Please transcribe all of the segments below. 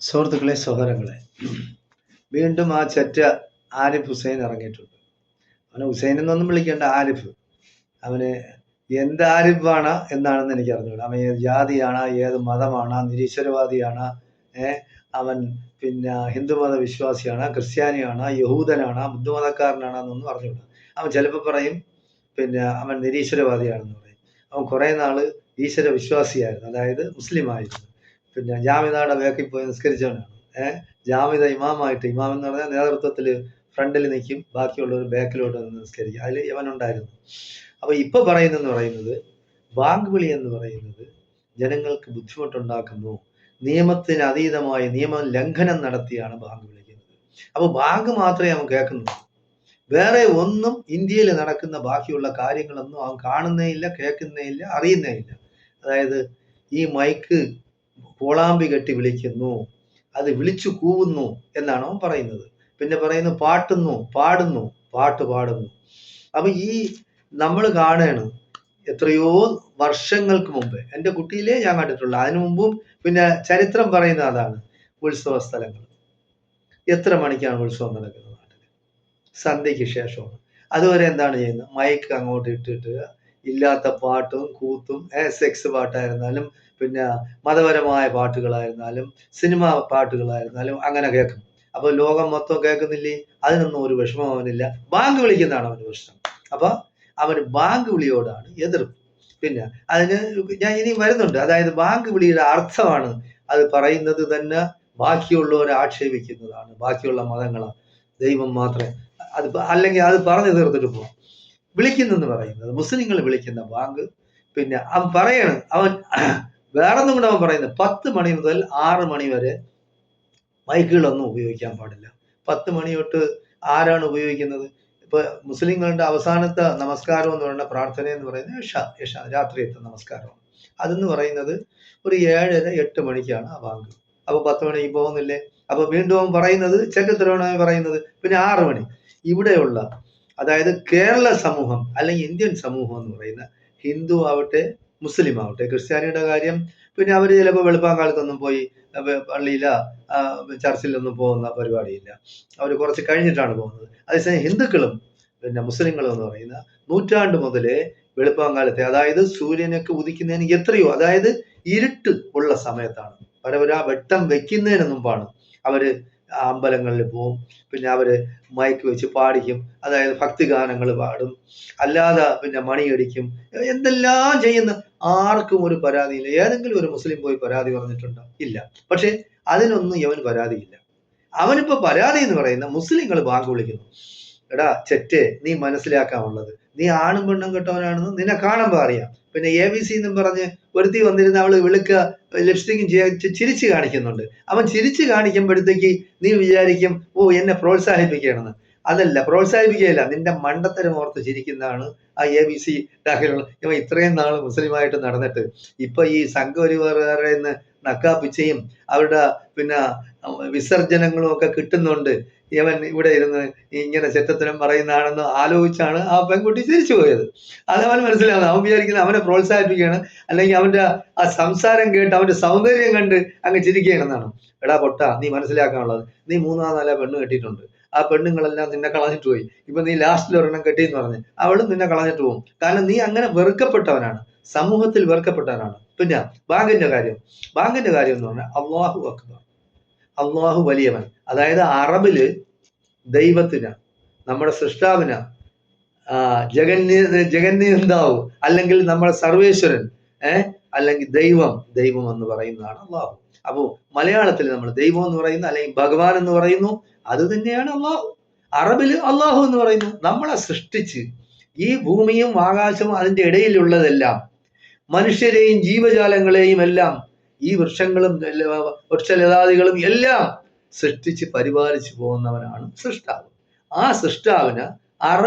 സുഹൃത്തുക്കളെ, സഹോദരങ്ങളെ, വീണ്ടും ആ ചെറ്റ ആരിഫ് ഹുസൈൻ ഇറങ്ങിയിട്ടുണ്ട്. അവനെ ഹുസൈൻ എന്നൊന്നും വിളിക്കേണ്ട, ആരിഫ്. അവന് എന്ത് ആരിഫാണ് എന്നാണെന്ന് എനിക്ക് അറിഞ്ഞൂടാ. അവൻ ഏത് ജാതിയാണ്, ഏത് മതമാണ്, നിരീശ്വരവാദിയാണ്, അവൻ പിന്നെ ഹിന്ദുമത വിശ്വാസിയാണ്, ക്രിസ്ത്യാനിയാണ്, യഹൂദനാണ്, ബുദ്ധമതക്കാരനാണ് എന്നൊന്നും അറിഞ്ഞൂടാ. അവൻ ചിലപ്പോൾ പറയും പിന്നെ അവൻ നിരീശ്വരവാദിയാണെന്ന് പറയും. അവൻ കുറേ നാള് ഈശ്വര വിശ്വാസിയായിരുന്നു, അതായത് മുസ്ലിം ആയിരുന്നു. പിന്നെ ജാമിദയുടെ ബേക്കിൽ പോയി നിസ്കരിച്ചവനാണ്. ജാമിദ ഇമാമായിട്ട്, ഇമാം എന്ന് പറഞ്ഞാൽ നേതൃത്വത്തിൽ ഫ്രണ്ടിൽ നിൽക്കും, ബാക്കിയുള്ളവർ ബാക്കിലോട്ട് നിസ്കരിക്കും. അതിൽ ഇവനുണ്ടായിരുന്നു. അപ്പൊ ഇപ്പൊ പറയുന്നത് ബാങ്ക് വിളി എന്ന് പറയുന്നത് ജനങ്ങൾക്ക് ബുദ്ധിമുട്ടുണ്ടാക്കുന്നു, നിയമത്തിന് അതീതമായി നിയമ ലംഘനം നടത്തിയാണ് ബാങ്ക് വിളിക്കുന്നത്. അപ്പൊ ബാങ്ക് മാത്രമേ അവൻ കേൾക്കുന്നുള്ളൂ, വേറെ ഒന്നും ഇന്ത്യയിൽ നടക്കുന്ന ബാക്കിയുള്ള കാര്യങ്ങളൊന്നും അവൻ കാണുന്നേ ഇല്ല, കേൾക്കുന്നേ ഇല്ല, അറിയുന്നേ ഇല്ല. അതായത് ഈ മൈക്ക് കോളാമ്പി കെട്ടി വിളിക്കുന്നു, അത് വിളിച്ചു കൂവുന്നു എന്നാണ് അവൻ പറയുന്നത്. പിന്നെ പറയുന്നു പാടുന്നു, പാട്ട് പാടുന്നു. അപ്പൊ ഈ നമ്മൾ കാണുകയാണ്, എത്രയോ വർഷങ്ങൾക്ക് മുമ്പ്, എൻ്റെ കുട്ടിയിലേ ഞാൻ കണ്ടിട്ടുള്ള, അതിനു മുമ്പും പിന്നെ ചരിത്രം പറയുന്ന അതാണ്. ഉത്സവ സ്ഥലങ്ങൾ എത്ര മണിക്കാണ് ഉത്സവം നടക്കുന്നത് നാട്ടിൽ? സന്ധ്യയ്ക്ക് ശേഷമാണ്. അതുവരെ എന്താണ് ചെയ്യുന്നത്? മൈക്ക് അങ്ങോട്ട് ഇട്ടിട്ട് ഇല്ലാത്ത പാട്ടും കൂത്തും, സെക്സ് പാട്ടായിരുന്നാലും പിന്നെ മതപരമായ പാട്ടുകളായിരുന്നാലും സിനിമ പാട്ടുകളായിരുന്നാലും അങ്ങനെ കേൾക്കും. അപ്പൊ ലോകം മൊത്തം കേൾക്കുന്നില്ലേ? അതിനൊന്നും ഒരു വിഷമം അവനില്ല. ബാങ്ക് വിളിക്കുന്നതാണ് അവന് പ്രശ്നം. അപ്പൊ അവന് ബാങ്ക് വിളിയോടാണ് എതിർപ്പ്. പിന്നെ അതിന് ഞാൻ ഇനി വരുന്നുണ്ട്. അതായത് ബാങ്ക് വിളിയുടെ അർത്ഥമാണ് അത് പറയുന്നത് തന്നെ ബാക്കിയുള്ളവരെ ആക്ഷേപിക്കുന്നതാണ്, ബാക്കിയുള്ള മതങ്ങളാണ്, ദൈവം മാത്രമേ അത്, അല്ലെങ്കിൽ അത് പറഞ്ഞു തീർത്തിട്ട് പോവാം. വിളിക്കുന്നെന്ന് പറയുന്നത് മുസ്ലിങ്ങൾ വിളിക്കുന്ന ബാങ്ക്, പിന്നെ അവൻ പറയണം, അവൻ വേറൊന്നും കൂടെ അവൻ പറയുന്നത് 10 മണി മുതൽ 6 മണി വരെ മൈക്കുകളൊന്നും ഉപയോഗിക്കാൻ പാടില്ല. 10 മണി തൊട്ട് ആരാണ് ഉപയോഗിക്കുന്നത്? ഇപ്പൊ മുസ്ലിങ്ങളുടെ അവസാനത്തെ നമസ്കാരം എന്ന് പറയുന്ന പ്രാർത്ഥന എന്ന് പറയുന്നത് ഇഷ രാത്രിയത്തെ നമസ്കാരമാണ്. അതെന്ന് പറയുന്നത് ഒരു 7:30-8 മണിക്കാണ് ആ ബാങ്ക്. അപ്പൊ 10 മണിക്ക് പോകുന്നില്ലേ? അപ്പൊ വീണ്ടും അവൻ പറയുന്നത് ചെറ്റത്തരമാണ് പറയുന്നത്. പിന്നെ 6 മണി ഇവിടെയുള്ള, അതായത് കേരള സമൂഹം അല്ലെങ്കിൽ ഇന്ത്യൻ സമൂഹം എന്ന് പറയുന്ന, ഹിന്ദു ആവട്ടെ മുസ്ലിം ആവട്ടെ, ക്രിസ്ത്യാനിയുടെ കാര്യം പിന്നെ അവർ ചിലപ്പോൾ വെളുപ്പാങ്കാലത്തൊന്നും പോയി പള്ളിയില ചർച്ചിലൊന്നും പോകുന്ന പരിപാടിയില്ല, അവർ കുറച്ച് കഴിഞ്ഞിട്ടാണ് പോകുന്നത്. അതേസമയം ഹിന്ദുക്കളും പിന്നെ മുസ്ലിങ്ങളും എന്ന് പറയുന്ന നൂറ്റാണ്ട് മുതലേ വെളുപ്പാങ്കാലത്തെ, അതായത് സൂര്യനൊക്കെ ഉദിക്കുന്നതിന് എത്രയോ, അതായത് ഇരുട്ട് ഉള്ള സമയത്താണ്, പരപരാ വെട്ടം വെക്കുന്നതിന് മുമ്പാണ് അവര് അമ്പലങ്ങളിൽ പോവും. പിന്നെ അവര് മൈക്ക് വെച്ച് പാടിക്കും, അതായത് ഭക്തിഗാനങ്ങൾ പാടും, അല്ലാതെ പിന്നെ മണിയടിക്കും, എന്തെല്ലാം ചെയ്യുന്ന, ആർക്കും ഒരു പരാതിയില്ല. ഏതെങ്കിലും ഒരു മുസ്ലിം പോയി പരാതി പറഞ്ഞിട്ടുണ്ടോ? ഇല്ല. പക്ഷെ അതിനൊന്നും ഇവന് പരാതിയില്ല. അവനിപ്പോ പരാതി എന്ന് പറയുന്ന മുസ്ലിങ്ങൾ ബാങ്ക് വിളിക്കുന്നു. എടാ ചെറ്റേ, നീ മനസ്സിലാക്കാനുള്ളത്, നീ ആണും പെണ്ണും കെട്ടവനാണെന്ന് നിന്നെ കാണുമ്പോ അറിയാം. പിന്നെ ABC എന്നും പറഞ്ഞ് ഒരുത്തി വന്നിരുന്ന അവള് വിളിക്കുക, ലിപ്സ്റ്റിക്കും ചിരിച്ചു കാണിക്കുന്നുണ്ട്. അവൻ ചിരിച്ചു കാണിക്കുമ്പോഴത്തേക്ക് നീ വിചാരിക്കും, ഓ എന്നെ പ്രോത്സാഹിപ്പിക്കണമെന്ന്. അതല്ല, പ്രോത്സാഹിപ്പിക്കുകയില്ല, നിന്റെ മണ്ടത്തരം ഓർത്ത് ചിരിക്കുന്നതാണ് ആ ABC ഡാഹിലുള്ള. ഇവ ഇത്രയും നാൾ മുസ്ലിമായിട്ട് നടന്നിട്ട് ഇപ്പൊ ഈ സംഘപരിവാറുകാരുടെ നക്കാപ്പിച്ചയും അവരുടെ പിന്നെ വിസർജനങ്ങളും ഒക്കെ കിട്ടുന്നുണ്ട്. ഇവൻ ഇവിടെ ഇരുന്ന് ഇങ്ങനെ ചെറ്റത്തരം പറയുന്നതാണെന്ന് ആലോചിച്ചാണ് ആ പെൺകുട്ടി തിരിച്ചു പോയത്. അത് അവൻ മനസ്സിലാവുന്നത്. അവൻ വിചാരിക്കുന്നത് അവനെ പ്രോത്സാഹിപ്പിക്കുകയാണ്, അല്ലെങ്കിൽ അവന്റെ ആ സംസാരം കേട്ട് അവന്റെ സൗന്ദര്യം കണ്ട് അങ്ങ് ചിരിക്കുകയാണെന്നാണ്. എടാ പൊട്ട, നീ മനസ്സിലാക്കാനുള്ളത്, നീ 3-4 പെണ്ണ് കെട്ടിയിട്ടുണ്ട്. ആ പെണ്ണുങ്ങളെല്ലാം നിന്നെ കളഞ്ഞിട്ട് പോയി. ഇപ്പൊ നീ ലാസ്റ്റിൽ ഒരെണ്ണം കെട്ടിയെന്ന് പറഞ്ഞ് അവളും നിന്നെ കളഞ്ഞിട്ട് പോകും. കാരണം നീ അങ്ങനെ വെറുക്കപ്പെട്ടവനാണ്, സമൂഹത്തിൽ വെറുക്കപ്പെട്ടവനാണ്. പിന്നെ ബാങ്കിന്റെ കാര്യം എന്ന് പറഞ്ഞാൽ അല്ലാഹു അക്ബർ, അള്ളാഹു വലിയവൻ. അതായത് അറബില് ദൈവത്തിന്, നമ്മുടെ സൃഷ്ടാവിന്, ജഗന്നിയന്താവ്, അല്ലെങ്കിൽ നമ്മുടെ സർവേശ്വരൻ, അല്ലെങ്കിൽ ദൈവം എന്ന് പറയുന്നതാണ് അള്ളാഹു. അപ്പോ മലയാളത്തിൽ നമ്മൾ ദൈവം എന്ന് പറയുന്നു, അല്ലെങ്കിൽ ഭഗവാൻ എന്ന് പറയുന്നു, അത് തന്നെയാണ് അള്ളാഹു. അറബില് അള്ളാഹു എന്ന് പറയുന്നു. നമ്മളെ സൃഷ്ടിച്ച് ഈ ഭൂമിയും ആകാശവും അതിന്റെ ഇടയിലുള്ളതെല്ലാം, മനുഷ്യരെയും ജീവജാലങ്ങളെയും എല്ലാം, ഈ വൃക്ഷങ്ങളും വൃക്ഷലതാദികളും എല്ലാം സൃഷ്ടിച്ച് പരിപാലിച്ചു പോകുന്നവനാണ് സൃഷ്ടാവ്. ആ സൃഷ്ടാവിന്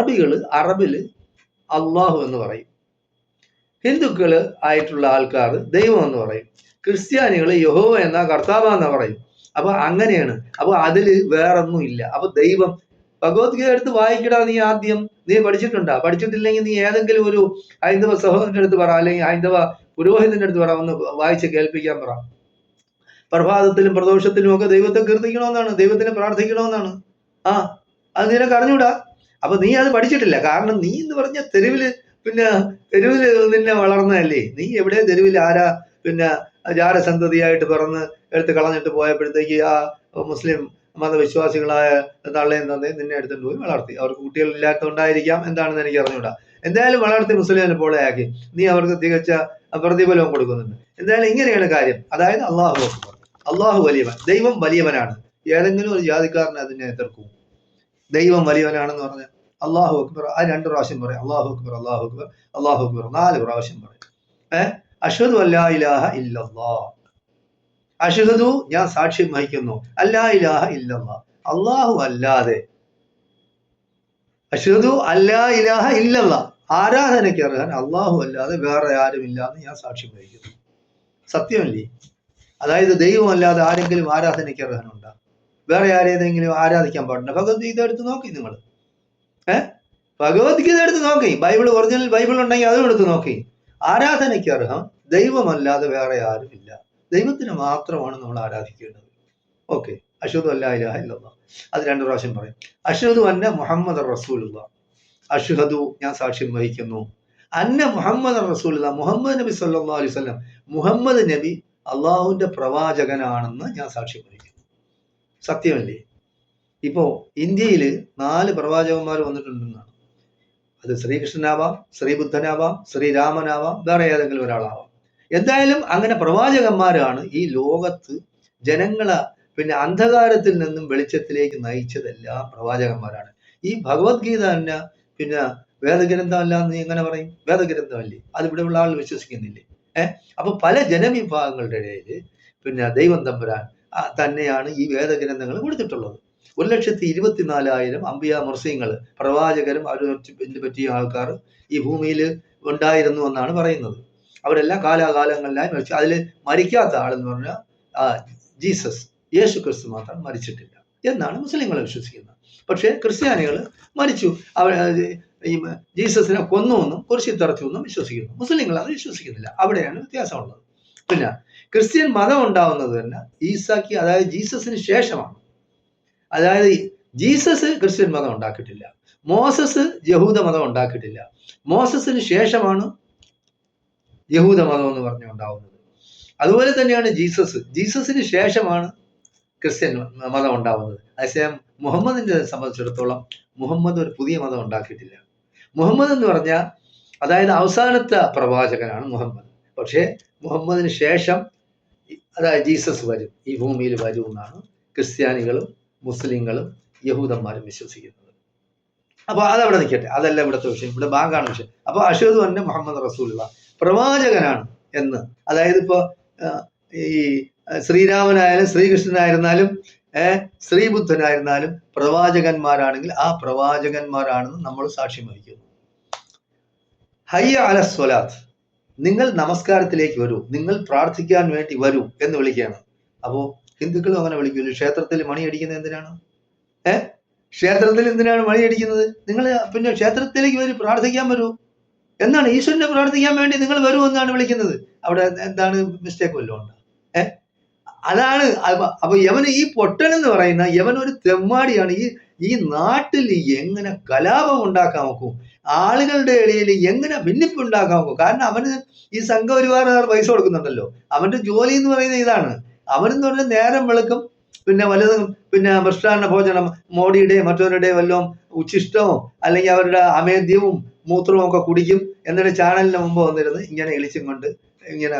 അറബില് അള്ളാഹു എന്ന് പറയും. ഹിന്ദുക്കള് ആയിട്ടുള്ള ആൾക്കാർ ദൈവം എന്ന് പറയും. ക്രിസ്ത്യാനികൾ യഹോവ എന്ന കർത്താവ് എന്ന് പറയും. അപ്പൊ അങ്ങനെയാണ്. അപ്പൊ അതില് വേറൊന്നും ഇല്ല. അപ്പൊ ദൈവം, ഭഗവത്ഗീത എടുത്ത് വായിക്കടാ നീ ആദ്യം. നീ പഠിച്ചിട്ടുണ്ടാ? പഠിച്ചിട്ടില്ലെങ്കിൽ നീ ഏതെങ്കിലും ഒരു ഹൈന്ദവ സഹോദരന്റെ അടുത്ത് പറ, അല്ലെങ്കിൽ ഹൈന്ദവ പുരോഹിതന്റെ അടുത്ത് പറ, ഒന്ന് വായിച്ച് കേൾപ്പിക്കാൻ പറ. പ്രഭാതത്തിലും പ്രദോഷത്തിലും ഒക്കെ ദൈവത്തെ കീർത്തിക്കണമെന്നാണ്, ദൈവത്തിനെ പ്രാർത്ഥിക്കണമെന്നാണ്. ആ അത് നിനക്ക് അറിഞ്ഞൂടാ. അപ്പൊ നീ അത് പഠിച്ചിട്ടില്ല. കാരണം നീ എന്ന് പറഞ്ഞ തെരുവില് നിന്നെ വളർന്നതല്ലേ. നീ എവിടെ തെരുവിൽ ആരാ ജാരസന്തതിയായിട്ട് പിറന്ന് എടുത്ത് കളഞ്ഞിട്ട് പോയപ്പോഴത്തേക്ക് ആ മുസ്ലിം മതവിശ്വാസികളായ തള്ളയും തന്തയും നിന്നെ എടുത്തുകൊണ്ട് പോയി വളർത്തി. അവർക്ക് കുട്ടികളില്ലാത്തതുകൊണ്ടായിരിക്കാം, എന്താണെന്ന് എനിക്ക് അറിഞ്ഞൂടാ. എന്തായാലും വളർത്തി മുസ്ലിമിനെ പോലെ ആക്കി. നീ അവർക്ക് തികച്ച പ്രതിഫലവും കൊടുക്കുന്നുണ്ട്. എന്തായാലും ഇങ്ങനെയാണ് കാര്യം. അതായത് അള്ളാഹു അക്ബർ, അള്ളാഹു വലിയവൻ, ദൈവം വലിയവനാണ്. ഏതെങ്കിലും ഒരു ജാതിക്കാരനെ അതിനെ എതിർക്കും. ദൈവം വലിയവനാണെന്ന് പറഞ്ഞാൽ അള്ളാഹു അക്ബർ ആ 2 പ്രാവശ്യം പറയും. അള്ളാഹു അക്ബർ, അള്ളാഹു അക്ബർ, അള്ളാഹു അക്ബർ 4 പ്രാവശ്യം പറയും. അഷ്ഹദു അല്ലാ ഇലാഹ ഇല്ലല്ലാഹ്, അഷ്ഹദു ഞാൻ സാക്ഷ്യം വഹിക്കുന്നു, അല്ലാ ഇലാഹ ഇല്ലല്ലാഹ് അള്ളാഹു അല്ലാതെ, അഷ്ഹദു അല്ലാ ഇലാഹ ഇല്ലല്ലാഹ് ആരാധനയ്ക്ക് അർഹൻ അള്ളാഹു അല്ലാതെ വേറെ ആരുമില്ല എന്ന് ഞാൻ സാക്ഷ്യം വഹിക്കുന്നു. സത്യമല്ലേ? അതായത് ദൈവമല്ലാതെ ആരെങ്കിലും ആരാധനയ്ക്ക് അർഹനുണ്ടോ? വേറെ ആരേതെങ്കിലും ആരാധിക്കാൻ പാടില്ല. ഭഗവത്ഗീത എടുത്ത് നോക്കി നിങ്ങൾ. ഭഗവത്ഗീത എടുത്ത് നോക്കി. ബൈബിൾ, ഒറിജിനൽ ബൈബിൾ ഉണ്ടെങ്കിൽ അതും എടുത്ത് നോക്കി. ആരാധനയ്ക്ക് അർഹം ദൈവമല്ലാതെ വേറെ ആരുമില്ല. ദൈവത്തിന് മാത്രമാണ് നമ്മൾ ആരാധിക്കേണ്ടത്. ഓക്കെ. അഷ്ഹദു അല്ലാ ഇലാഹ ഇല്ലല്ലാഹ് അത് 2 പ്രാവശ്യം പറയും. അഷ്ഹദു അന്ന മുഹമ്മദ് റസൂലുള്ളാഹ്, അഷ്ഹദു ഞാൻ സാക്ഷ്യം വഹിക്കുന്നു, അന്ന മുഹമ്മദ് റസൂലുള്ളാഹ് മുഹമ്മദ് നബി സല്ലല്ലാഹു അലൈഹി വസല്ലം മുഹമ്മദ് നബി അള്ളാഹുവിന്റെ പ്രവാചകനാണെന്ന് ഞാൻ സാക്ഷ്യം വഹിക്കുന്നു. സത്യമല്ലേ? ഇപ്പോ ഇന്ത്യയിൽ 4 പ്രവാചകന്മാർ വന്നിട്ടുണ്ടെന്നാണ്. അത് ശ്രീകൃഷ്ണനാവാം, ശ്രീബുദ്ധനാവാം, ശ്രീരാമനാവാം, വേറെ ഏതെങ്കിലും ഒരാളാവാം. എന്തായാലും അങ്ങനെ പ്രവാചകന്മാരാണ് ഈ ലോകത്ത് ജനങ്ങളെ അന്ധകാരത്തിൽ നിന്നും വെളിച്ചത്തിലേക്ക് നയിച്ചതെല്ലാം പ്രവാചകന്മാരാണ്. ഈ ഭഗവത്ഗീത തന്നെ വേദഗ്രന്ഥമല്ല എന്ന് നീ എങ്ങനെ പറയും? വേദഗ്രന്ഥമല്ലേ? അതിവിടെ ഉള്ള ആൾ വിശ്വസിക്കുന്നില്ലേ? അപ്പൊ പല ജനവിഭാഗങ്ങളുടെ ഇടയിൽ ദൈവം തമ്പുരാൻ തന്നെയാണ് ഈ വേദഗ്രന്ഥങ്ങൾ കൊടുത്തിട്ടുള്ളത്. 1,24,000 അമ്പിയ മുർസീങ്ങൾ, പ്രവാചകരും അവരെ പറ്റിയ ആൾക്കാർ ഈ ഭൂമിയിൽ ഉണ്ടായിരുന്നു എന്നാണ് പറയുന്നത്. അവരെല്ലാം കാലാകാലങ്ങളിലായി മരിച്ചു. അതിൽ മരിക്കാത്ത ആളെന്ന് പറഞ്ഞാൽ ജീസസ്, യേശു ക്രിസ്തു മാത്രം മരിച്ചിട്ടില്ല എന്നാണ് മുസ്ലിങ്ങൾ വിശ്വസിക്കുന്നത്. പക്ഷേ ക്രിസ്ത്യാനികൾ മരിച്ചു, ഈ ജീസസിനെ കൊന്നുവെന്നും കുരിശിൽ തറച്ചുവെന്നും വിശ്വസിക്കുന്നു. മുസ്ലിങ്ങൾ അത് വിശ്വസിക്കുന്നില്ല. അവിടെയാണ് വ്യത്യാസമുള്ളത്. ക്രിസ്ത്യൻ മതം ഉണ്ടാവുന്നത് തന്നെ ഈസാക്ക്, അതായത് ജീസസിന് ശേഷമാണ്. അതായത് ജീസസ് ക്രിസ്ത്യൻ മതം ഉണ്ടാക്കിയിട്ടില്ല, മോസസ് യഹൂദ മതം ഉണ്ടാക്കിയിട്ടില്ല. മോസസിന് ശേഷമാണ് യഹൂദ മതം എന്ന് പറഞ്ഞ് ഉണ്ടാവുന്നത്. അതുപോലെ തന്നെയാണ് ജീസസിന് ശേഷമാണ് ക്രിസ്ത്യൻ മതം ഉണ്ടാവുന്നത്. അതേസമയം മുഹമ്മദിനെ സംബന്ധിച്ചിടത്തോളം മുഹമ്മദ് ഒരു പുതിയ മതം ഉണ്ടാക്കിയിട്ടില്ല. മുഹമ്മദ് എന്ന് പറഞ്ഞാൽ അതായത് അവസാനത്തെ പ്രവാചകനാണ് മുഹമ്മദ്. പക്ഷേ മുഹമ്മദിന് ശേഷം അതായത് ജീസസ് വരും, ഈ ഭൂമിയിൽ വരും എന്നാണ് ക്രിസ്ത്യാനികളും മുസ്ലിങ്ങളും യഹൂദന്മാരും വിശ്വസിക്കുന്നത്. അപ്പൊ അതവിടെ നിൽക്കട്ടെ, അതല്ല ഇവിടുത്തെ വിഷയം. ഇവിടെ ബാങ്കാണ് വിഷയം. അപ്പൊ അഷ്ഹദു അന്ന മുഹമ്മദ് റസൂലുള്ളാഹ് പ്രവാചകനാണ് എന്ന്, അതായത് ഇപ്പൊ ഈ ശ്രീരാമനായാലും ശ്രീകൃഷ്ണനായിരുന്നാലും ശ്രീബുദ്ധനായിരുന്നാലും പ്രവാചകന്മാരാണെങ്കിൽ ആ പ്രവാചകന്മാരാണെന്ന് നമ്മൾ സാക്ഷ്യം വഹിക്കുന്നു. ഹയ്യ അല സ്വലാത്ത്, നിങ്ങൾ നമസ്കാരത്തിലേക്ക് വരൂ, നിങ്ങൾ പ്രാർത്ഥിക്കാൻ വേണ്ടി വരൂ എന്ന് വിളിക്കുകയാണ്. അപ്പോ ഹിന്ദുക്കളും അങ്ങനെ വിളിക്കൂല. ക്ഷേത്രത്തിൽ മണി അടിക്കുന്നത് എന്തിനാണ്? ക്ഷേത്രത്തിൽ എന്തിനാണ് മണി അടിക്കുന്നത്? നിങ്ങൾ ക്ഷേത്രത്തിലേക്ക് വരും, പ്രാർത്ഥിക്കാൻ വരൂ എന്നാണ്, ഈശ്വരനെ പ്രാർത്ഥിക്കാൻ വേണ്ടി നിങ്ങൾ വരൂ എന്നാണ് വിളിക്കുന്നത്. അവിടെ എന്താണ് മിസ്റ്റേക്ക് വല്ലതും ഉണ്ട്? അതാണ്. അപ്പൊ യവന്, ഈ പൊട്ടൻ എന്ന് പറയുന്ന യവൻ ഒരു തെമ്മാടിയാണ്. ഈ നാട്ടിൽ എങ്ങനെ കലാപം ഉണ്ടാക്കാൻ നോക്കും, ആളുകളുടെ ഇടയിൽ എങ്ങനെ ഭിന്നിപ്പ് ഉണ്ടാക്കാൻ നോക്കും. കാരണം അവന് ഈ സംഘപരിവാറുകാർ പൈസ കൊടുക്കുന്നുണ്ടല്ലോ. അവന്റെ ജോലി എന്ന് പറയുന്നത് ഇതാണ്. അവനെന്ന് പറഞ്ഞാൽ നേരം വെളുക്കും, വലുതും മൃഷ്ടാന്ന ഭോജനം, മോഡിയുടെ മറ്റവരുടെ വല്ലതും ഉച്ഛിഷ്ടവും അല്ലെങ്കിൽ അവരുടെ അമേദ്യവും മൂത്രവും ഒക്കെ കുടിക്കും. എന്നിട്ട് ചാനലിന് മുമ്പ് വന്നിരുന്ന് ഇങ്ങനെ ഇളിച്ചും കൊണ്ട് ഇങ്ങനെ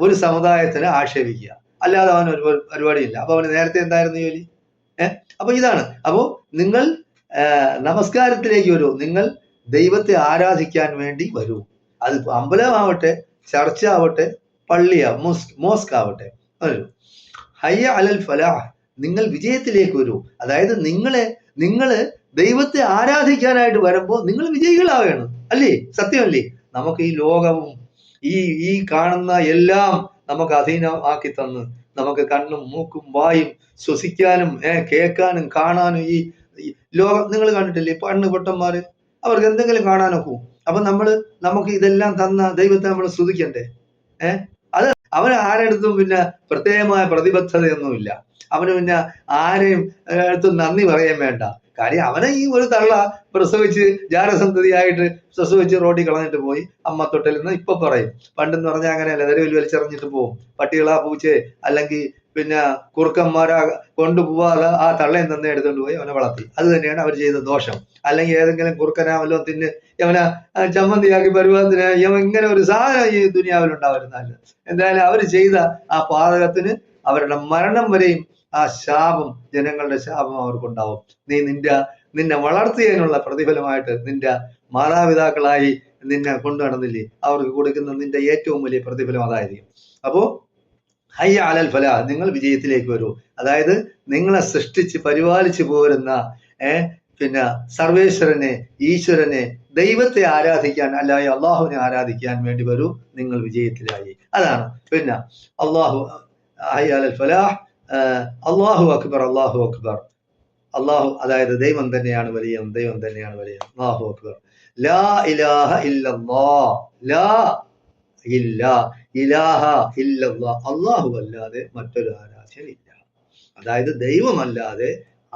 ഒരു സമുദായത്തിനെ ആക്ഷേപിക്കുക, അല്ലാതെ അവൻ ഒരു പരിപാടിയില്ല. അപ്പൊ അവന് നേരത്തെ എന്തായിരുന്നു ജോലി? അപ്പൊ ഇതാണ്. അപ്പോ നിങ്ങൾ നമസ്കാരത്തിലേക്ക് വരൂ, നിങ്ങൾ ദൈവത്തെ ആരാധിക്കാൻ വേണ്ടി വരൂ. അത് അമ്പലമാവട്ടെ, ചർച്ച ആവട്ടെ, മോസ്ക് ആവട്ടെ, വരൂ. ഹയ്യ അലൽ ഫലാഹ്, നിങ്ങൾ വിജയത്തിലേക്ക് വരൂ. അതായത് നിങ്ങള് ദൈവത്തെ ആരാധിക്കാനായിട്ട് വരുമ്പോൾ നിങ്ങൾ വിജയികളാവുകയാണ്, അല്ലേ? സത്യമല്ലേ? നമുക്ക് ഈ ലോകവും ഈ കാണുന്ന എല്ലാം നമുക്ക് അധീനമാക്കി തന്ന്, നമുക്ക് കണ്ണും മൂക്കും വായും ശ്വസിക്കാനും കേൾക്കാനും കാണാനും ഈ ലോകം നിങ്ങൾ കണ്ടിട്ടില്ലേ? പണ്ണ് പൊട്ടന്മാര്, അവർക്ക് എന്തെങ്കിലും കാണാനൊക്കും. അപ്പൊ നമുക്ക് ഇതെല്ലാം തന്ന ദൈവത്തെ നമ്മൾ സ്തുതിക്കണ്ടേ? അത് അവന് ആരെടുത്തും പിന്നെ പ്രത്യേകമായ പ്രതിബദ്ധതയൊന്നുമില്ല. അവന് പിന്നെ ആരെയും അടുത്തും നന്ദി പറയാൻ വേണ്ട. കാര്യം അവനെ ഈ ഒരു തള്ള പ്രസവിച്ച് ജാരസന്തതിയായിട്ട് പ്രസവിച്ച് റോഡിൽ കളഞ്ഞിട്ട് പോയി അമ്മ തൊട്ടിൽ നിന്ന് ഇപ്പൊ പറയും. പണ്ടെന്ന് പറഞ്ഞാൽ അങ്ങനെയല്ല, തെരുവിൽ വലിച്ചെറിഞ്ഞിട്ട് പോകും. പട്ടികളാ പൂച്ചയെ അല്ലെങ്കിൽ പിന്നെ കുറുക്കന്മാരാ കൊണ്ടുപോവാതെ ആ തള്ളയും തന്നെ എടുത്തുകൊണ്ട് പോയി അവനെ വളർത്തി. അത് തന്നെയാണ് അവർ ചെയ്ത ദോഷം. അല്ലെങ്കിൽ ഏതെങ്കിലും കുറുക്കനാ വല്ലതും തിന്ന് യവനെ ചമ്മന്തിയാക്കി പരുവത്തിന് യവൻ ഇങ്ങനെ ഒരു സാധനം ഈ ദുനിയാവിലുണ്ടാവുന്നതല്ല. എന്തായാലും അവർ ചെയ്ത ആ പാതകത്തിന് അവരുടെ മരണം വരെയും ആ ശാപം, ജനങ്ങളുടെ ശാപം അവർക്കുണ്ടാവും. നീ നിന്നെ വളർത്തിയതിനുള്ള പ്രതിഫലമായിട്ട് നിന്റെ മാതാപിതാക്കളായി നിന്നെ കൊണ്ടു നടന്നില്ലേ, അവർക്ക് കൊടുക്കുന്ന നിന്റെ ഏറ്റവും വലിയ പ്രതിഫലം അതായിരിക്കും. അപ്പോ ഹയ്യ അലൽ ഫലാ, നിങ്ങൾ വിജയത്തിലേക്ക് വരൂ. അതായത് നിങ്ങളെ സൃഷ്ടിച്ച് പരിപാലിച്ചു പോരുന്ന പിന്നെ സർവേശ്വരനെ, ഈശ്വരനെ, ദൈവത്തെ ആരാധിക്കാൻ, അല്ലാതെ അള്ളാഹുവിനെ ആരാധിക്കാൻ വേണ്ടി വരൂ, നിങ്ങൾ വിജയത്തിലായി. അതാണ് പിന്നെ അള്ളാഹു ഹയ്യ അലൽ ഫലാഹ്, അള്ളാഹു അക്ബർ, അള്ളാഹു അക്ബർ. അള്ളാഹു അതായത് ദൈവം തന്നെയാണ് വലിയ, ദൈവം തന്നെയാണ് വലിയ. അള്ളാഹു അക്ബർ. ലാ ഇലാഹ ഇല്ലല്ലാഹ്, ലാ ഇലാഹ ഇല്ലല്ലാഹ്, അള്ളാഹു അല്ലാതെ മറ്റൊരു ആരാധ്യനില്ല. അതായത് ദൈവമല്ലാതെ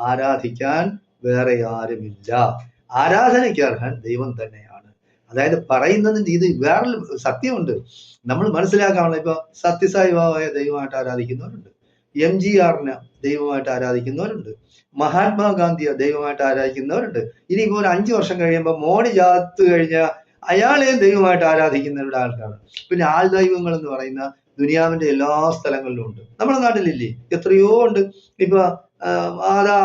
ആരാധിക്കാൻ വേറെ ആരുമില്ല. ആരാധനയ്ക്ക് അർഹൻ ദൈവം തന്നെയാണ്. അതായത് പറയുന്നതിന്റെ ഇത് വേറൊരു സത്യമുണ്ട്, നമ്മൾ മനസ്സിലാക്കാനുള്ള. ഇപ്പൊ സത്യസായി ബാബയെ ദൈവമായിട്ട് ആരാധിക്കുന്നവരുണ്ട്, MGRനെ ദൈവമായിട്ട് ആരാധിക്കുന്നവരുണ്ട്, മഹാത്മാഗാന്ധിയെ ദൈവമായിട്ട് ആരാധിക്കുന്നവരുണ്ട്. ഇനിയിപ്പോ ഒരു 5 വർഷം കഴിയുമ്പോൾ മോഡി ചാത്ത് കഴിഞ്ഞ അയാളെയും ദൈവമായിട്ട് ആരാധിക്കുന്നവരുടെ ആൾക്കാരാണ്. പിന്നെ ആൾ ദൈവങ്ങൾ എന്ന് പറയുന്ന ദുനിയാവിന്റെ എല്ലാ സ്ഥലങ്ങളിലും ഉണ്ട്. നമ്മുടെ നാട്ടിലില്ലേ, എത്രയോ ഉണ്ട്. ഇപ്പൊ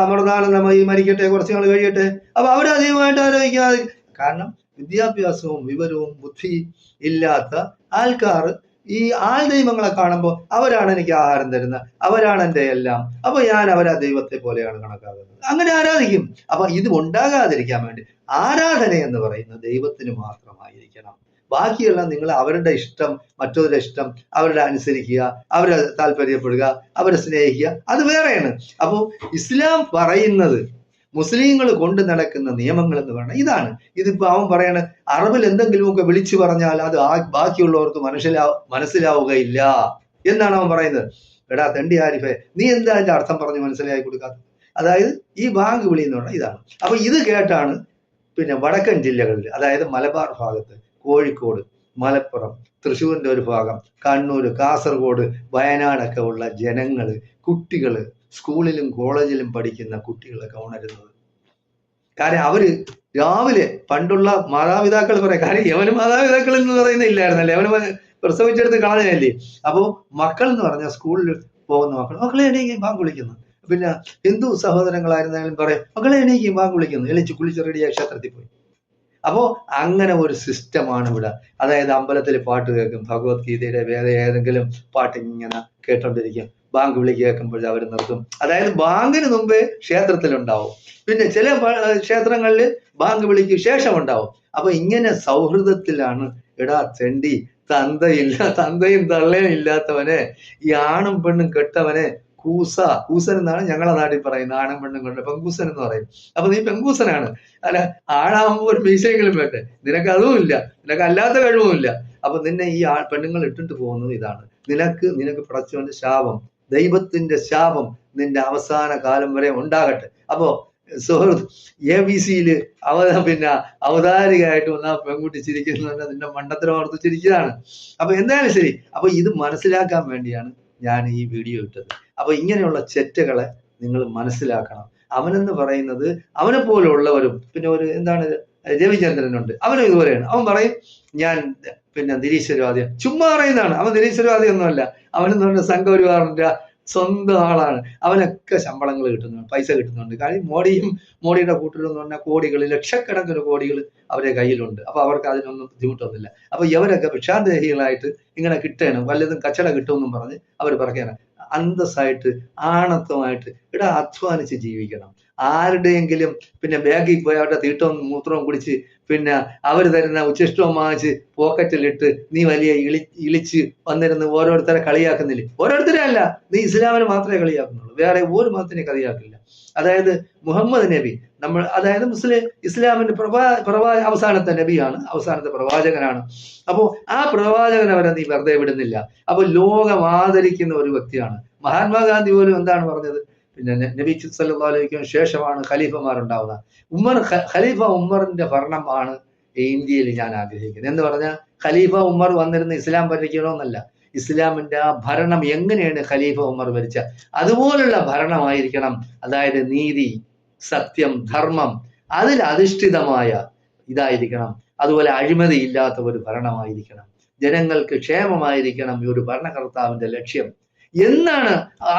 അമർനാഥ് ഈ മരിക്കട്ടെ, കുറച്ച് നാൾ കഴിയട്ടെ, അപ്പൊ അവരെ ദൈവമായിട്ട് ആരാധിക്കാതെ. കാരണം വിദ്യാഭ്യാസവും വിവരവും ബുദ്ധി ഇല്ലാത്ത ആൾക്കാർ ഈ ആൾ ദൈവങ്ങളെ കാണുമ്പോൾ അവരാണ് എനിക്ക് ആഹാരം തരുന്നത്, അവരാണ് എൻ്റെ എല്ലാം, അപ്പൊ ഞാൻ അവരെ ദൈവത്തെ പോലെയാണ് കണക്കാക്കുന്നത്, അങ്ങനെ ആരാധിക്കും. അപ്പൊ ഇത് ഉണ്ടാകാതിരിക്കാൻ വേണ്ടി ആരാധന എന്ന് പറയുന്നത് ദൈവത്തിന് മാത്രമായിരിക്കണം. ബാക്കിയെല്ലാം നിങ്ങൾ അവരുടെ ഇഷ്ടം, മറ്റൊരു ഇഷ്ടം, അവരുടെ അനുസരിക്കുക, അവരെ താല്പര്യപ്പെടുക, അവരെ സ്നേഹിക്കുക, അത് വേറെയാണ്. അപ്പോൾ ഇസ്ലാം പറയുന്നത്, മുസ്ലിങ്ങൾ കൊണ്ട് നടക്കുന്ന നിയമങ്ങൾ എന്ന് പറയുന്നത് ഇതാണ്. ഇതിപ്പോ അവൻ പറയണ അറബിൽ എന്തെങ്കിലുമൊക്കെ വിളിച്ചു പറഞ്ഞാൽ അത് ബാക്കിയുള്ളവർക്ക് മനസ്സിലാവുകയില്ല എന്നാണ് അവൻ പറയുന്നത്. എടാ തെണ്ടി ആരിഫെ, നീ എന്താ അതിന്റെ അർത്ഥം പറഞ്ഞ് മനസ്സിലാക്കി കൊടുക്കാത്ത? അതായത് ഈ ബാങ്ക് വിളി എന്ന് പറഞ്ഞാൽ ഇതാണ്. അപ്പൊ ഇത് കേട്ടാണ് പിന്നെ വടക്കൻ ജില്ലകളിൽ, അതായത് മലബാർ ഭാഗത്ത്, കോഴിക്കോട്, മലപ്പുറം, തൃശ്ശൂരിന്റെ ഒരു ഭാഗം, കണ്ണൂർ, കാസർഗോഡ്, വയനാടൊക്കെ ഉള്ള ജനങ്ങള്, കുട്ടികള്, സ്കൂളിലും കോളേജിലും പഠിക്കുന്ന കുട്ടികളൊക്കെ ഉണരുന്നത്. കാര്യം അവര് രാവിലെ, പണ്ടുള്ള മാതാപിതാക്കൾ പറയാം, കാര്യം യവന് മാതാപിതാക്കൾ എന്ന് പറയുന്ന ഇല്ലായിരുന്നല്ലേ, അവന് പ്രസവിച്ചെടുത്ത് കളഞ്ഞല്ലേ. അപ്പോ മക്കൾ എന്ന് പറഞ്ഞാൽ സ്കൂളിൽ പോകുന്ന മക്കളെ എണീക്കും ബാങ്ക് വിളിക്കുന്നു. പിന്നെ ഹിന്ദു സഹോദരങ്ങളായിരുന്നാലും പറയാം, മക്കളെ എണീക്കും ബാങ്ക് വിളിക്കുന്നു, എളിച്ച് കുളിച്ച് റെഡിയായി ക്ഷേത്രത്തിൽ പോയി. അപ്പോ അങ്ങനെ ഒരു സിസ്റ്റമാണ് ഇവിടെ. അതായത് അമ്പലത്തിൽ പാട്ട് കേൾക്കും, ഭഗവത്ഗീതയുടെ വേറെ ഏതെങ്കിലും പാട്ട് ഇങ്ങനെ കേട്ടോണ്ടിരിക്കും, ബാങ്ക് വിളി കേൾക്കുമ്പോൾ അവർ നിർത്തും. അതായത് ബാങ്കിന് മുമ്പേ ക്ഷേത്രത്തിലുണ്ടാവും, പിന്നെ ചില ക്ഷേത്രങ്ങളിൽ ബാങ്ക് വിളിക്ക് ശേഷം ഉണ്ടാവും. അപ്പൊ ഇങ്ങനെ സൗഹൃദത്തിലാണ്. എടാ തെണ്ടി, തന്തയും തള്ളയും ഇല്ലാത്തവനെ, ഈ ആണും പെണ്ണും കെട്ടവനെ കൂസൻ എന്നാണ് ഞങ്ങളെ നാട്ടിൽ പറയുന്നത്. ആണും പെണ്ണും കൊണ്ട് പെങ്കൂസൻ എന്ന് പറയും. അപ്പൊ നീ പെങ്കൂസനാണ്. അല്ല, ആണാകുമ്പോൾ ഒരു മീശയെങ്കിലും വേട്ടെ, നിനക്ക് അതും ഇല്ല, നിനക്ക് അല്ലാത്ത കഴിവുമില്ല. അപ്പൊ നിന്നെ ഈ പെണ്ണുങ്ങൾ ഇട്ടിട്ട് പോകുന്നത് ഇതാണ്. നിനക്ക് പടച്ചവന്റെ ശാപം, ദൈവത്തിന്റെ ശാപം നിന്റെ അവസാന കാലം വരെ ഉണ്ടാകട്ടെ. അപ്പോ സുഹൃത്ത്, ABC പിന്നെ അവതാരികയായിട്ട് വന്ന പെൺകുട്ടി ചിരിക്കുന്നത് നിന്റെ മണ്ടത്തരം ഓർത്ത് ചിരിക്കുകയാണ്. അപ്പൊ എന്തായാലും ശരി. അപ്പൊ ഇത് മനസ്സിലാക്കാൻ വേണ്ടിയാണ് ഞാൻ ഈ വീഡിയോ ഇട്ടത്. അപ്പൊ ഇങ്ങനെയുള്ള ചെറ്റകളെ നിങ്ങൾ മനസ്സിലാക്കണം. അവനെന്ന് പറയുന്നത്, അവനെ പോലുള്ളവരും, പിന്നെ ഒരു എന്താണ് രവിചന്ദ്രനുണ്ട്, അവനും ഇതുപോലെയാണ്. അവൻ പറയും ഞാൻ പിന്നെ നിരീശ്വരവാദിയാണ്, ചുമ്മാ പറയുന്നതാണ്. അവൻ നിരീശ്വരവാദി ഒന്നുമല്ല. അവനെന്ന് പറഞ്ഞ സംഘപരിവാറിന്റെ സ്വന്തം ആളാണ്. അവനൊക്കെ ശമ്പളങ്ങൾ കിട്ടുന്നുണ്ട്, പൈസ കിട്ടുന്നുണ്ട്. കാര്യം മോഡിയുടെ കൂട്ടരും എന്ന് പറഞ്ഞാൽ കോടികൾ, ലക്ഷക്കണക്കിന് കോടികൾ അവരെ കയ്യിലുണ്ട്. അപ്പൊ അവർക്ക് അതിനൊന്നും ബുദ്ധിമുട്ടൊന്നുമില്ല. അപ്പൊ ഇവരൊക്കെ ഭിക്ഷാന്തേഹികളായിട്ട് ഇങ്ങനെ കിട്ടണം, വല്ലതും കച്ചട കിട്ടുമെന്നും പറഞ്ഞ് അവർ പറയാണ്. അന്തസ്സായിട്ട്, ആണത്വമായിട്ട്, അധ്വാനിച്ച് ജീവിക്കണം. ആരുടെയെങ്കിലും പിന്നെ ബാഗിൽ പോയി അവരുടെ തീട്ടവും മൂത്രവും കുടിച്ച് പിന്നെ അവർ തരുന്ന ഉച്ചിഷ്ടവും വാങ്ങിച്ച് പോക്കറ്റിലിട്ട് നീ വലിയ ഇളിച്ച് വന്നിരുന്ന് ഓരോരുത്തരെ കളിയാക്കുന്നില്ലേ? ഓരോരുത്തരെ അല്ല, നീ ഇസ്ലാമിനെ മാത്രമേ കളിയാക്കുന്നുള്ളൂ, വേറെ ഒരു മതത്തിനെ കളിയാക്കില്ല. അതായത് മുഹമ്മദ് നബി അതായത് ഇസ്ലാമിന്റെ അവസാനത്തെ നബിയാണ്, അവസാനത്തെ പ്രവാചകനാണ്. അപ്പോൾ ആ പ്രവാചകനെ വരെ നീ വെറുതെ വിടുന്നില്ല. അപ്പൊ ലോകം ആദരിക്കുന്ന ഒരു വ്യക്തിയാണ്. മഹാത്മാഗാന്ധി പോലും എന്താണ് പറഞ്ഞത്? പിന്നെ നബി സല്ലല്ലാഹു അലൈഹി വസല്ലം ശേഷമാണ് ഖലീഫമാരുണ്ടാവുന്നത്. ഖലീഫ ഉമ്മറിന്റെ ഭരണമാണ് ഇന്ത്യയിൽ ഞാൻ ആഗ്രഹിക്കുന്നത് എന്ന് പറഞ്ഞാൽ ഖലീഫ ഉമ്മർ വന്നിരുന്ന് ഇസ്ലാം ഭരിക്കണമെന്നല്ല, ഇസ്ലാമിന്റെ ആ ഭരണം എങ്ങനെയാണ് ഖലീഫ ഉമർ ഭരിച്ച അതുപോലുള്ള ഭരണമായിരിക്കണം. അതായത് നീതി, സത്യം, ധർമ്മം അതിൽ അധിഷ്ഠിതമായ ഇതായിരിക്കണം. അതുപോലെ അഴിമതി ഇല്ലാത്ത ഒരു ഭരണമായിരിക്കണം. ജനങ്ങൾക്ക് ക്ഷേമമായിരിക്കണം ഈ ഒരു ഭരണകർത്താവിന്റെ ലക്ഷ്യം എന്നാണ്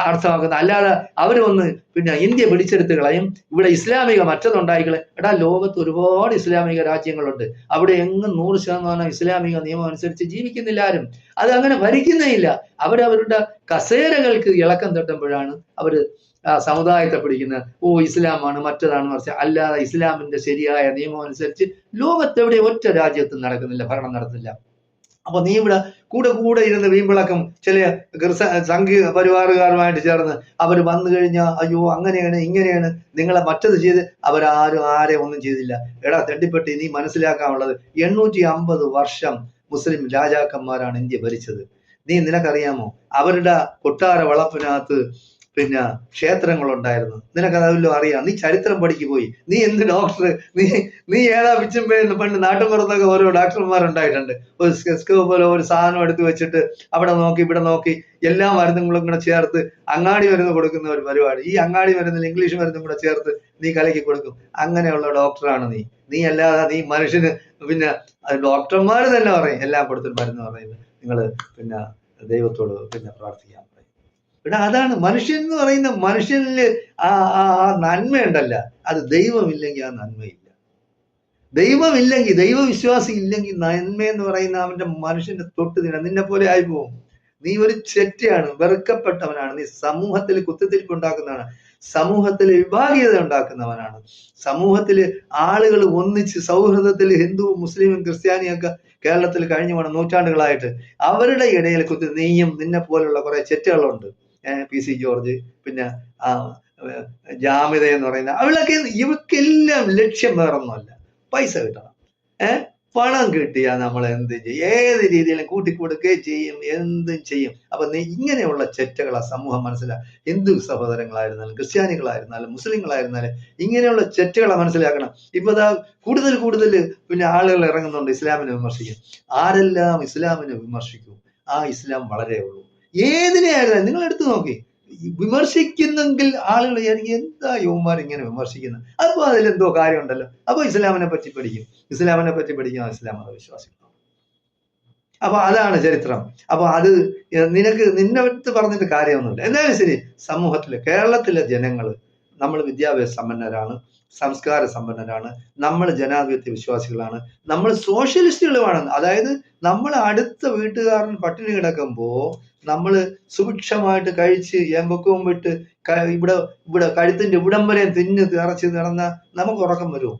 അർത്ഥമാക്കുന്നത്. അല്ലാതെ അവർ വന്ന് പിന്നെ ഇന്ത്യ പിടിച്ചെടുത്ത് കളയും, ഇവിടെ ഇസ്ലാമിക മറ്റതുണ്ടായിക്കളെ. എടാ, ലോകത്ത് ഒരുപാട് ഇസ്ലാമിക രാജ്യങ്ങളുണ്ട്, അവിടെ എങ്ങും 100% ഇസ്ലാമിക നിയമം അനുസരിച്ച് ജീവിക്കുന്നില്ല ആരും. അത് അങ്ങനെ ഭരിക്കുന്നേ ഇല്ല. അവരവരുടെ കസേരകൾക്ക് ഇളക്കം തട്ടുമ്പോഴാണ് അവര് സമുദായത്തെ പിടിക്കുന്നത്. ഇസ്ലാമാണ് മറ്റതാണ് മറിച്ച്. അല്ലാതെ ഇസ്ലാമിന്റെ ശരിയായ നിയമം അനുസരിച്ച് ലോകത്തെവിടെ ഒറ്റ രാജ്യത്തും നടക്കുന്നില്ല, ഭരണം നടത്തില്ല. അപ്പൊ നീ ഇവിടെ കൂടെ ഇരുന്ന് വീമ്പിളക്കം ചില സംഘീയ പരിവാറുകാരുമായിട്ട് ചേർന്ന് അവർ വന്നു കഴിഞ്ഞാൽ അയ്യോ അങ്ങനെയാണ് ഇങ്ങനെയാണ് നിങ്ങളെ മറ്റത് ചെയ്ത് ആരെ ഒന്നും ചെയ്തില്ല. എടാ തെണ്ടിപ്പെട്ടി, നീ മനസ്സിലാക്കാനുള്ളത് 850 വർഷം മുസ്ലിം രാജാക്കന്മാരാണ് ഇന്ത്യ ഭരിച്ചത്. നിനക്കറിയാമോ? അവരുടെ കൊട്ടാര വളപ്പിനകത്ത് പിന്നെ ക്ഷേത്രങ്ങളുണ്ടായിരുന്നു. നിനക്കതല്ലോ അറിയാം. നീ ചരിത്രം പഠിക്ക് പോയി. നീ എന്ത് ഡോക്ടർ, നീ ഏതാ പിച്ചുമ്പേന്ന് പണ്ട് നാട്ടുമ്പുറത്തൊക്കെ ഓരോ ഡോക്ടർമാരുണ്ടായിട്ടുണ്ട്. ഒരു സ്കെസ്കോ പോലെ ഒരു സാധനം എടുത്ത് വെച്ചിട്ട് അവിടെ നോക്കി ഇവിടെ നോക്കി എല്ലാ മരുന്നുകളും കൂടെ ചേർത്ത് അങ്ങാടി മരുന്ന് കൊടുക്കുന്ന ഒരു പരിപാടി. ഈ അങ്ങാടി മരുന്നിൽ ഇംഗ്ലീഷ് മരുന്നും കൂടെ ചേർത്ത് നീ കലക്കി കൊടുക്കും. അങ്ങനെയുള്ള ഡോക്ടറാണ് നീ അല്ലാതെ നീ മനുഷ്യന് പിന്നെ ഡോക്ടർമാർ തന്നെ പറയും എല്ലാം കൊടുത്തിട്ട് മരുന്ന് പറയുന്നത് നിങ്ങൾ പിന്നെ ദൈവത്തോട് പിന്നെ പ്രാർത്ഥിക്കാം. ഇവിടെ അതാണ് മനുഷ്യൻ എന്ന് പറയുന്ന മനുഷ്യനില് ആ നന്മയുണ്ടല്ല, അത് ദൈവമില്ലെങ്കിൽ ആ നന്മയില്ല. ദൈവമില്ലെങ്കിൽ, ദൈവവിശ്വാസി ഇല്ലെങ്കിൽ നന്മയെന്ന് പറയുന്ന അവന്റെ മനുഷ്യന്റെ തൊട്ട് നിന്നെ പോലെ ആയിപ്പോവും. നീ ഒരു ചെറ്റയാണ്, വെറുക്കപ്പെട്ടവനാണ്, നീ സമൂഹത്തിൽ കുത്തിത്തിരിപ്പ് ഉണ്ടാക്കുന്നവനാണ്, സമൂഹത്തിൽ വിഭാഗീയത ഉണ്ടാക്കുന്നവനാണ്, സമൂഹത്തില് ആളുകൾ ഒന്നിച്ച് സൗഹൃദത്തിൽ ഹിന്ദുവും മുസ്ലിമും ക്രിസ്ത്യാനിയൊക്കെ കേരളത്തിൽ കഴിഞ്ഞു പോകണം നൂറ്റാണ്ടുകളായിട്ട് അവരുടെ ഇടയിൽ നീയും നിന്നെ പോലുള്ള കുറെ ചെറ്റുകളുണ്ട്. PC ജോർജ്, പിന്നെ ജാമിത എന്ന് പറയുന്ന ഇവർക്കെല്ലാം ലക്ഷ്യം വേറൊന്നുമല്ല, പൈസ കിട്ടണം. പണം കിട്ടിയാൽ നമ്മൾ എന്ത് ചെയ്യും? ഏത് രീതിയിലും കൂട്ടിക്കൊടുക്കുകയും ചെയ്യും, എന്തും ചെയ്യും. അപ്പൊ ഇങ്ങനെയുള്ള ചെറ്റകളെ സമൂഹം മനസ്സിലാക്കുക. ഹിന്ദു സഹോദരങ്ങളായിരുന്നാലും ക്രിസ്ത്യാനികളായിരുന്നാലും മുസ്ലിങ്ങളായിരുന്നാലും ഇങ്ങനെയുള്ള ചെറ്റകളെ മനസ്സിലാക്കണം. ഇപ്പൊ കൂടുതൽ പിന്നെ ആളുകൾ ഇറങ്ങുന്നുണ്ട് ഇസ്ലാമിനെ വിമർശിക്കും. ആരെല്ലാം ഇസ്ലാമിനെ വിമർശിക്കും ആ ഇസ്ലാം വളരെ ഉള്ളൂ. ഏതിനെ ആയിരുന്നാലും നിങ്ങൾ എടുത്തു നോക്കി, വിമർശിക്കുന്നെങ്കിൽ ആളുകൾ എന്താ യുവമാർ ഇങ്ങനെ വിമർശിക്കുന്നത്? അപ്പൊ അതിലെന്തോ കാര്യമുണ്ടല്ലോ. അപ്പൊ ഇസ്ലാമിനെ പറ്റി പഠിക്കും ഇസ്ലാം മതവിശ്വാസികളാണ്. അപ്പൊ അതാണ് ചരിത്രം. അപ്പൊ അത് നിന്നെ അടുത്ത് പറഞ്ഞിട്ട് കാര്യമൊന്നുമില്ല. എന്നാലും ശരി, സമൂഹത്തില് കേരളത്തിലെ ജനങ്ങള് നമ്മൾ വിദ്യാഭ്യാസ സമ്പന്നരാണ്, സംസ്കാര സമ്പന്നരാണ്, നമ്മൾ ജനാധിപത്യ വിശ്വാസികളാണ്, നമ്മൾ സോഷ്യലിസ്റ്റുകളുമാണ്. അതായത് നമ്മൾ അടുത്ത വീട്ടുകാരൻ പട്ടിണി കിടക്കുമ്പോ നമ്മൾ സുഭിക്ഷമായിട്ട് കഴിച്ച് എമ്പക്കവും വിട്ട് ഇവിടെ കഴുത്തിന്റെ ഇവിടം വരെ തിറച്ച് നടന്ന നമുക്ക് ഉറക്കം വരുമോ?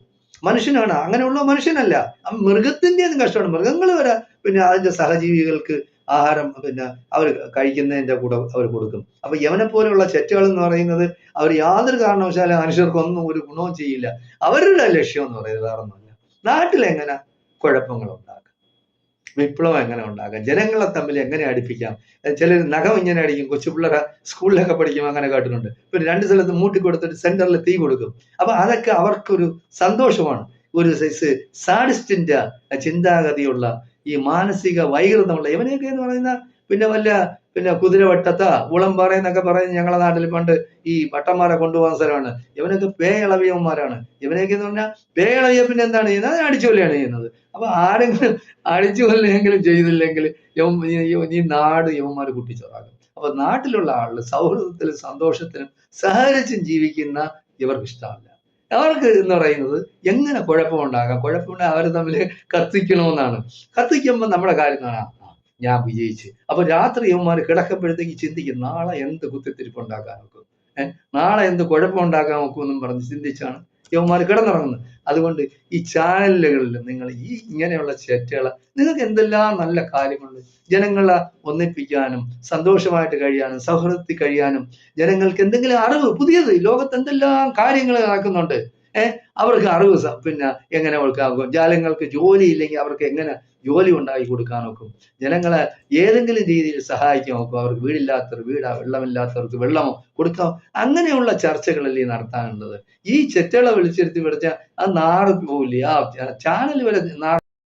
മനുഷ്യനാണ്, അങ്ങനെയുള്ള മനുഷ്യനല്ല. മൃഗത്തിന്റെ ഒന്നും കഷ്ടമാണ്. മൃഗങ്ങൾ വരെ പിന്നെ അതിന്റെ സഹജീവികൾക്ക് ആഹാരം പിന്നെ അവർ കഴിക്കുന്നതിന്റെ കൂടെ അവർ കൊടുക്കും. അപ്പൊ യവനെ പോലെയുള്ള ചെറ്റുകൾ എന്ന് പറയുന്നത് അവർ യാതൊരു കാരണവശാലും മനുഷ്യർക്കൊന്നും ഒരു ഗുണവും ചെയ്യില്ല. അവരുടെ ലക്ഷ്യം എന്ന് പറയുന്നത് വേറൊന്നുമില്ല. നാട്ടിലെങ്ങനെ കുഴപ്പങ്ങൾ ഉണ്ടാക്കാം, വിപ്ലവം എങ്ങനെ ഉണ്ടാക്കാം, ജനങ്ങളെ തമ്മിൽ എങ്ങനെ അടുപ്പിക്കാം. ചിലർ നഖം ഇങ്ങനെ അടിക്കും. കൊച്ചു പിള്ളേരെ സ്കൂളിലൊക്കെ പഠിക്കും, അങ്ങനെ കേട്ടിട്ടുണ്ട്. പിന്നെ 2 സ്ഥലത്ത് മൂട്ടി കൊടുത്തിട്ട് സെന്ററിൽ തീ കൊടുക്കും. അപ്പൊ അതൊക്കെ അവർക്കൊരു സന്തോഷമാണ്. ഒരു സൈസ് സാഡിസ്റ്റിന്റെ ചിന്താഗതിയുള്ള ഈ മാനസിക വൈകൃതമുള്ള ഇവനെയൊക്കെ എന്ന് പറയുന്ന പിന്നെ കുതിരവട്ടത്ത ഉളംപാറ എന്നൊക്കെ പറയുന്നത് ഞങ്ങളുടെ നാട്ടിൽ പണ്ട് ഈ പട്ടന്മാരെ കൊണ്ടുപോകുന്ന സ്ഥലമാണ്. ഇവനൊക്കെ പേയളവിയന്മാരാണ്. ഇവനൊക്കെ എന്ന് പറഞ്ഞാൽ പേയളവിയ പിന്നെ എന്താണ് ചെയ്യുന്നത്? അടിച്ചു കൊല്ലുകയാണ് ചെയ്യുന്നത്. അപ്പൊ ആരെങ്കിലും അടിച്ചു കൊല്ലെങ്കിലും ചെയ്തില്ലെങ്കിൽ ഈ നാട് യവന്മാർ കുട്ടിച്ചോറാകും. അപ്പൊ നാട്ടിലുള്ള ആളുകൾ സൗഹൃദത്തിലും സന്തോഷത്തിലും സഹകരിച്ചും ജീവിക്കുന്ന ഇവർക്ക് ഇഷ്ടമല്ല. അവർക്ക് എന്ന് പറയുന്നത് എങ്ങനെ കുഴപ്പമുണ്ടാകാം, കുഴപ്പമുണ്ടാകാൻ അവർ തമ്മിൽ കത്തിക്കണമെന്നാണ്. കത്തിക്കുമ്പോൾ നമ്മുടെ കാര്യം ഞാൻ വിജയിച്ച്. അപ്പൊ രാത്രി യവന്മാർ കിടക്കുമ്പോഴത്തേക്ക് ചിന്തിക്കും നാളെ എന്ത് കുത്തിത്തിരിപ്പ് ഉണ്ടാക്കാൻ നോക്കും. നാളെ എന്ത് കുഴപ്പമുണ്ടാക്കാൻ നോക്കുമെന്നും പറഞ്ഞ് ചിന്തിച്ചാണ് യവന്മാർ കിടന്നുറങ്ങുന്നത്. അതുകൊണ്ട് ഈ ചാനലുകളിൽ നിങ്ങൾ ഈ ഇങ്ങനെയുള്ള ചേറ്റുകളെ, നിങ്ങൾക്ക് എന്തെല്ലാം നല്ല കാര്യങ്ങളുണ്ട്. ജനങ്ങളെ ഒന്നിപ്പിക്കാനും സന്തോഷമായിട്ട് കഴിയാനും സൗഹൃദത്തിൽ കഴിയാനും ജനങ്ങൾക്ക് എന്തെങ്കിലും അറിവ്, പുതിയത് ലോകത്ത് എന്തെല്ലാം കാര്യങ്ങൾ നടക്കുന്നുണ്ട്. അവർക്ക് അറിവ് പിന്നെ എങ്ങനെ കൊടുക്കാനും, ജനങ്ങൾക്ക് ജോലി ഇല്ലെങ്കിൽ അവർക്ക് എങ്ങനെ ജോലി ഉണ്ടാക്കി കൊടുക്കാൻ നോക്കും, ജനങ്ങളെ ഏതെങ്കിലും രീതിയിൽ സഹായിക്കാൻ നോക്കും, അവർക്ക് വീടില്ലാത്തവർ വീടാ, വെള്ളമില്ലാത്തവർക്ക് വെള്ളമോ കൊടുക്കാം. അങ്ങനെയുള്ള ചർച്ചകളല്ലേ നടത്താനുള്ളത്. ഈ ചെറ്റകളെ വിളിച്ചിരുത്തി വിളിച്ചാൽ അത് നാട് പോവില്ലേ? ആ ചാനൽ വരെ